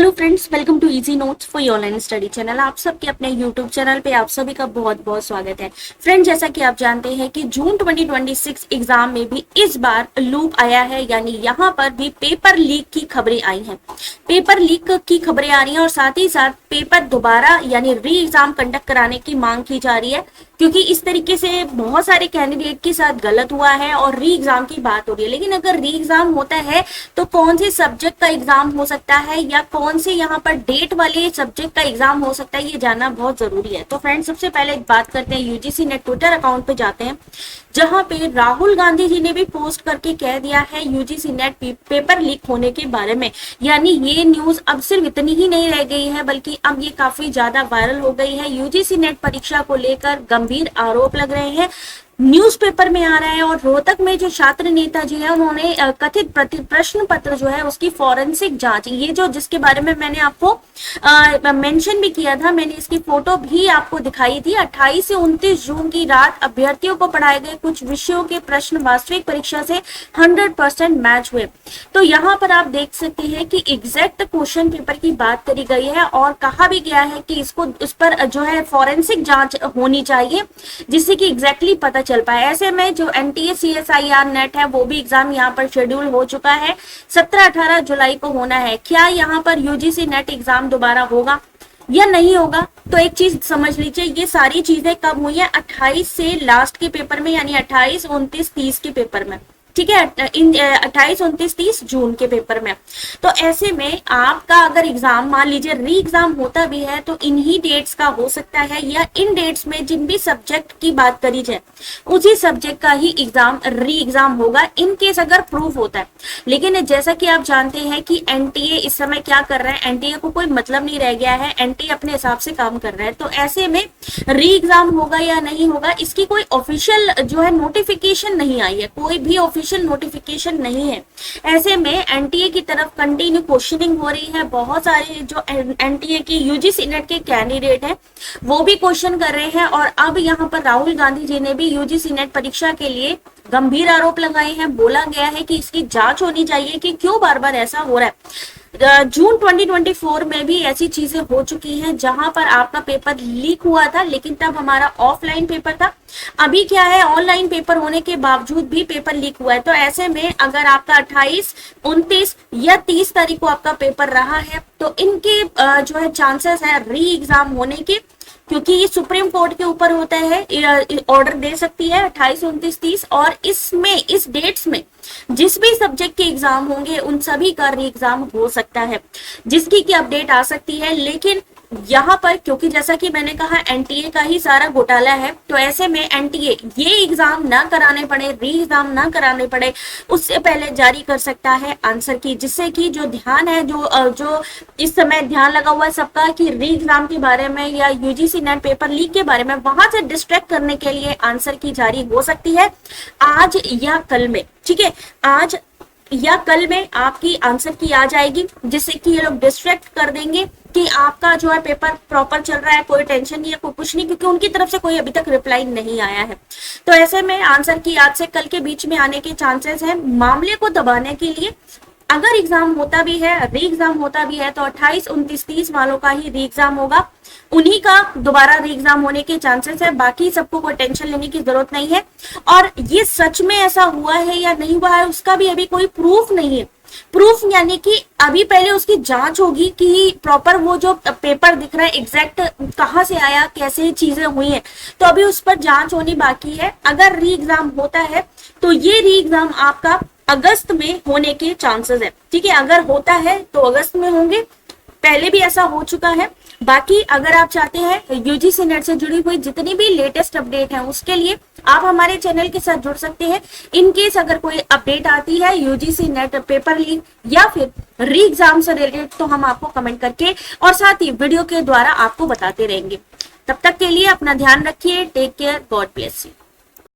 Hello friends, welcome to easy notes for your online study channel. आप सबके अपने YouTube channel पे आप सभी का बहुत बहुत स्वागत है। फ्रेंड्स, जैसा कि आप जानते हैं कि जून 2026 एग्जाम में भी इस बार लूप आया है, यानी यहाँ पर भी पेपर लीक की खबरें आई हैं। पेपर लीक की खबरें आ रही हैं और साथ ही साथ पेपर दोबारा यानी री एग्जाम कंडक्ट कराने की मांग की जा रही है, क्योंकि इस तरीके से बहुत सारे कैंडिडेट के साथ गलत हुआ है और री एग्जाम की बात हो रही है। लेकिन अगर री एग्जाम होता है तो कौन से सब्जेक्ट का एग्जाम हो सकता है या कौन से यहाँ पर डेट वाले सब्जेक्ट का एग्जाम हो सकता है, ये जानना बहुत जरूरी है। तो फ्रेंड्स, सबसे पहले बात करते हैं यूजीसी नेट ट्विटर अकाउंट पे जाते हैं, जहां पे राहुल गांधी जी ने भी पोस्ट करके कह दिया है यूजीसी नेट पेपर लीक होने के बारे में। यानी ये न्यूज अब सिर्फ इतनी ही नहीं रह गई है, बल्कि अब ये काफी ज्यादा वायरल हो गई है। यूजीसी नेट परीक्षा को लेकर गंभीर आरोप लग रहे हैं, न्यूज़पेपर में आ रहा है। और रोहतक में जो छात्र नेता जी है, उन्होंने कथित प्रश्न पत्र जो है उसकी फॉरेंसिक जांच, ये जो जिसके बारे में मैंने आपको मेंशन भी किया था, मैंने इसकी फोटो भी आपको दिखाई थी। 28 से 29 जून की रात अभ्यर्थियों को पढ़ाए गए कुछ विषयों के प्रश्न वास्तविक परीक्षा से 100% मैच हुए। तो यहाँ पर आप देख सकते हैं कि एग्जैक्ट क्वेश्चन पेपर की बात करी गई है और कहा भी गया है कि इसको उस पर जो है फॉरेंसिक जांच होनी चाहिए, जिससे कि एग्जैक्टली पता चल पाए। ऐसे में जो एनटीए सीएसआईआर नेट है, वो भी एग्जाम यहाँ पर शेड्यूल हो चुका है, 17-18 जुलाई को होना है। क्या यहाँ पर यूजीसी नेट एग्जाम दोबारा होगा या नहीं होगा? तो एक चीज समझ लीजिए, ये सारी चीजें कब हुई है? 28 से लास्ट के पेपर में, यानी 28, 29, 30 के पेपर में, ठीक है, इन 28, 29, 30 जून के पेपर में। तो ऐसे में आपका अगर एग्जाम मान लीजिए री एग्जाम होता भी है तो इन्हीं डेट्स का हो सकता है, या इन डेट्स में जिन भी सब्जेक्ट की बात करी जाए उसी सब्जेक्ट का ही एग्जाम री एग्जाम होगा, इन केस अगर प्रूफ होता है। लेकिन जैसा कि आप जानते हैं कि एनटीए इस समय क्या कर रहा है, एनटीए को कोई मतलब नहीं रह गया है, एनटीए अपने हिसाब से काम कर रहा है। तो ऐसे में री एग्जाम होगा या नहीं होगा, इसकी कोई ऑफिशियल जो है नोटिफिकेशन नहीं आई है, कोई भी ऑफिशियल नोटिफिकेशन नहीं है। ऐसे में एनटीए की तरफ कंटिन्यू क्वेश्चनिंग हो रही है। बहुत सारे जो एनटीए की यूजीसी नेट के कैंडिडेट हैं वो भी क्वेश्चन कर रहे हैं। और अब यहाँ पर राहुल गांधी जी ने भी यूजीसी नेट परीक्षा के लिए गंभीर आरोप लगाए हैं। बोला गया है कि इसकी जांच होनी चाहिए कि क्यों बार बार ऐसा हो रहा है। जून 2024 में भी ऐसी चीजें हो चुकी हैं जहां पर आपका पेपर लीक हुआ था, लेकिन तब हमारा ऑफलाइन पेपर था। अभी क्या है, ऑनलाइन पेपर होने के बावजूद भी पेपर लीक हुआ है। तो ऐसे में अगर आपका 28, 29 या 30 तारीख को आपका पेपर रहा है तो इनके जो है चांसेस है री एग्जाम होने के, क्योंकि ये सुप्रीम कोर्ट के ऊपर होता है, ऑर्डर दे सकती है 28, 29, 30। और इसमें इस डेट्स में जिस भी सब्जेक्ट के एग्जाम होंगे उन सभी का री एग्जाम हो सकता है, जिसकी की अपडेट आ सकती है। लेकिन यहाँ पर क्योंकि जैसा कि मैंने कहा एनटीए का ही सारा घोटाला है, तो ऐसे में एनटीए ये एग्जाम ना कराने पड़े, री एग्जाम ना कराने पड़े, उससे पहले जारी कर सकता है आंसर की, जिससे कि जो ध्यान है, जो इस समय ध्यान लगा हुआ है सबका कि री एग्जाम के बारे में या यूजीसी नेट पेपर लीक के बारे में, वहां से डिस्ट्रैक्ट करने के लिए आंसर की जारी हो सकती है आज या कल में। ठीक है, आज या कल में आपकी आंसर की आ जाएगी, जिससे कि ये लोग डिस्ट्रैक्ट कर देंगे कि आपका जो है पेपर प्रॉपर चल रहा है, कोई टेंशन नहीं है, कोई कुछ नहीं, क्योंकि उनकी तरफ से कोई अभी तक रिप्लाई नहीं आया है। तो ऐसे में आंसर की आज से कल के बीच में आने के चांसेस है। मामले को दबाने के लिए अगर एग्जाम होता भी है, री एग्जाम होता भी है, तो 28, 29, 30 वालों का ही री एग्जाम होगा, उन्हीं का दोबारा री एग्जाम होने के चांसेस है। बाकी सबको कोई टेंशन लेने की जरूरत नहीं है। और ये सच में ऐसा हुआ है या नहीं हुआ है उसका भी अभी कोई प्रूफ नहीं है। प्रूफ यानी कि अभी पहले उसकी जांच होगी कि प्रॉपर वो जो पेपर दिख रहा है एग्जैक्ट कहाँ से आया, कैसे चीजें हुई हैं, तो अभी उस पर जांच होनी बाकी है। अगर री एग्जाम होता है तो ये री एग्जाम आपका अगस्त में होने के चांसेस है। ठीक है, अगर होता है तो अगस्त में होंगे, पहले भी ऐसा हो चुका है। बाकी अगर आप चाहते हैं यूजीसी नेट से जुड़ी हुई जितनी भी लेटेस्ट अपडेट है उसके लिए आप हमारे चैनल के साथ जुड़ सकते हैं। इन केस अगर कोई अपडेट आती है यूजीसी नेट पेपर लीक या फिर री एग्जाम से रिलेटेड, तो हम आपको कमेंट करके और साथ ही वीडियो के द्वारा आपको बताते रहेंगे। तब तक के लिए अपना ध्यान रखिए। Take care, God bless you.